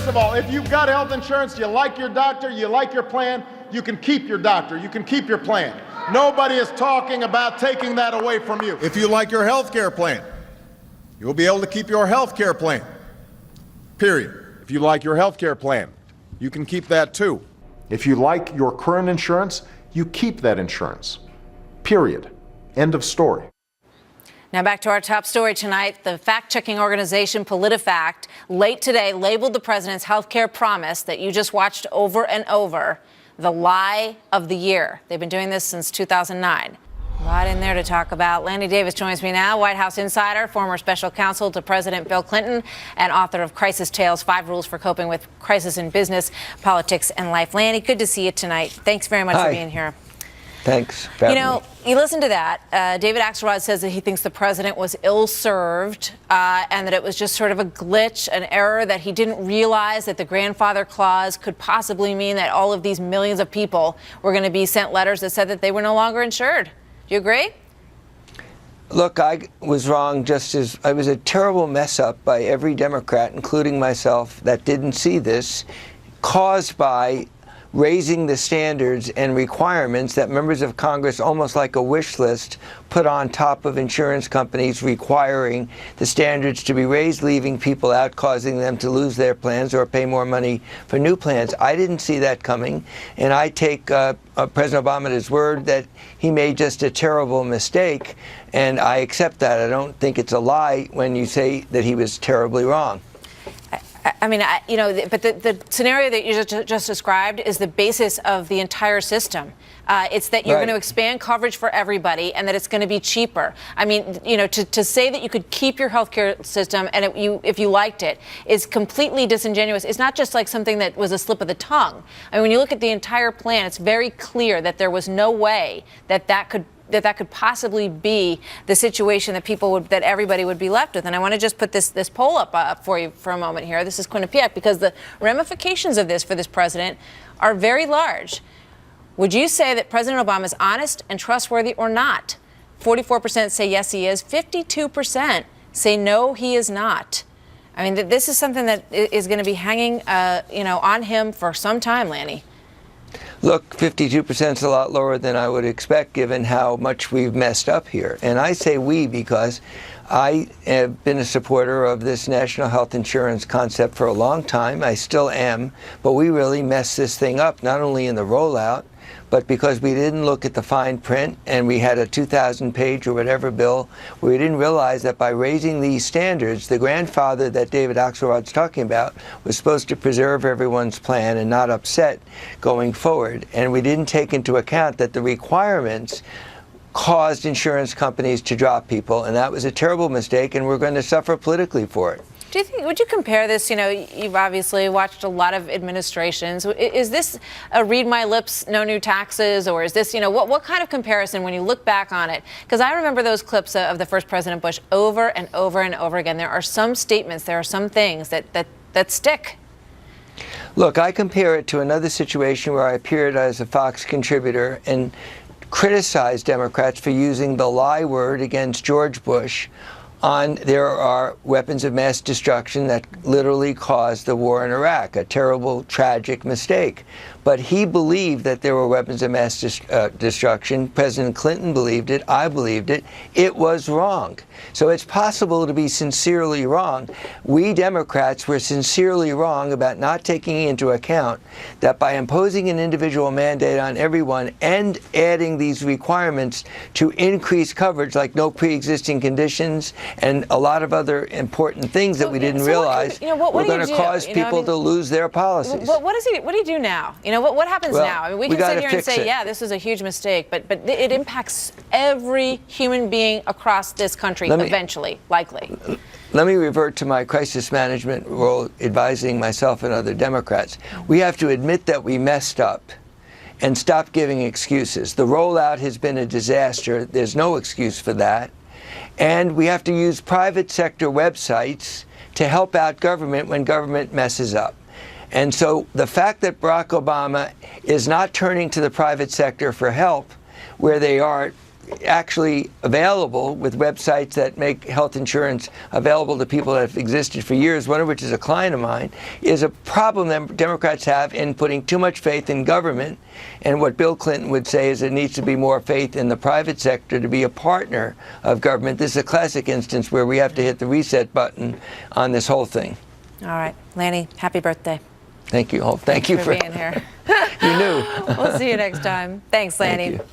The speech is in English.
First of all, if you've got health insurance, you like your doctor, you like your plan, you can keep your doctor, you can keep your plan. Nobody is talking about taking that away from you. If you like your health care plan, you'll be able to keep your health care plan. Period. If you like your health care plan, you can keep that too. If you like your current insurance, you keep that insurance. Period. End of story. Now back to our top story tonight. The fact-checking organization PolitiFact late today labeled the president's health care promise that you just watched over and over the lie of the year. They've been doing this since 2009. A lot in there to talk about. Lanny Davis joins me now, White House insider, former special counsel to President Bill Clinton, and author of Crisis Tales, 5 Rules for Coping with Crisis in Business, Politics, and Life. Lanny, good to see you tonight. Thanks very much for being here. Thanks. You listen to that. David Axelrod says that he thinks the president was ill-served and that it was just sort of a glitch, an error, that he didn't realize that the grandfather clause could possibly mean that all of these millions of people were going to be sent letters that said that they were no longer insured. Do you agree? Look, I was wrong just as I was a terrible mess up by every Democrat, including myself, that didn't see this, caused by raising the standards and requirements that members of Congress, almost like a wish list, put on top of insurance companies, requiring the standards to be raised, leaving people out, causing them to lose their plans or pay more money for new plans. I didn't see that coming, and I take President Obama at his word that he made just a terrible mistake, and I accept that. I don't think it's a lie when you say that he was terribly wrong. I mean, but the scenario that you just described is the basis of the entire system. It's that you're going to expand coverage for everybody and that it's going to be cheaper. I mean, to say that you could keep your healthcare system and if you liked it is completely disingenuous. It's not just like something that was a slip of the tongue. I mean, when you look at the entire plan, it's very clear that there was no way that could possibly be the situation that everybody would be left with. And I want to just put this poll up for you for a moment here. This is Quinnipiac, because the ramifications of this for this president are very large. Would you say that President Obama is honest and trustworthy or not? 44% say yes, he is. 52% say no, he is not. I mean, this is something that is going to be hanging, on him for some time, Lanny. Look, 52% is a lot lower than I would expect, given how much we've messed up here. And I say we because I have been a supporter of this national health insurance concept for a long time. I still am. But we really messed this thing up, not only in the rollout, but because we didn't look at the fine print and we had a 2,000-page or whatever bill where we didn't realize that by raising these standards, the grandfather that David Axelrod's talking about was supposed to preserve everyone's plan and not upset going forward. And we didn't take into account that the requirements caused insurance companies to drop people, and that was a terrible mistake, and we're going to suffer politically for it. Would you compare this? You've obviously watched a lot of administrations. Is this a read my lips, no new taxes, or is this, what kind of comparison when you look back on it? Because I remember those clips of the first President Bush over and over and over again. There are some statements, there are some things that stick. Look, I compare it to another situation where I appeared as a Fox contributor and criticized Democrats for using the lie word against George Bush on there are weapons of mass destruction that literally caused the war in Iraq, a terrible, tragic mistake. But he believed that there were weapons of mass destruction. President Clinton believed it. I believed it. It was wrong. So it's possible to be sincerely wrong. We Democrats were sincerely wrong about not taking into account that by imposing an individual mandate on everyone and adding these requirements to increase coverage, like no pre-existing conditions and a lot of other important things that we didn't realize, we're going to cause people to lose their policies. What do you do now? What happens now? I mean, we can sit here and say, yeah, this was a huge mistake, but it impacts every human being across this country eventually, likely. Let me revert to my crisis management role, advising myself and other Democrats. We have to admit that we messed up and stop giving excuses. The rollout has been a disaster. There's no excuse for that. And we have to use private sector websites to help out government when government messes up. And so the fact that Barack Obama is not turning to the private sector for help, where they are actually available with websites that make health insurance available to people that have existed for years, one of which is a client of mine, is a problem that Democrats have in putting too much faith in government. And what Bill Clinton would say is there needs to be more faith in the private sector to be a partner of government. This is a classic instance where we have to hit the reset button on this whole thing. All right, Lanny, happy birthday. Thank you. Thank you for being here. You knew. We'll see you next time. Thanks, Lanny. Thank you.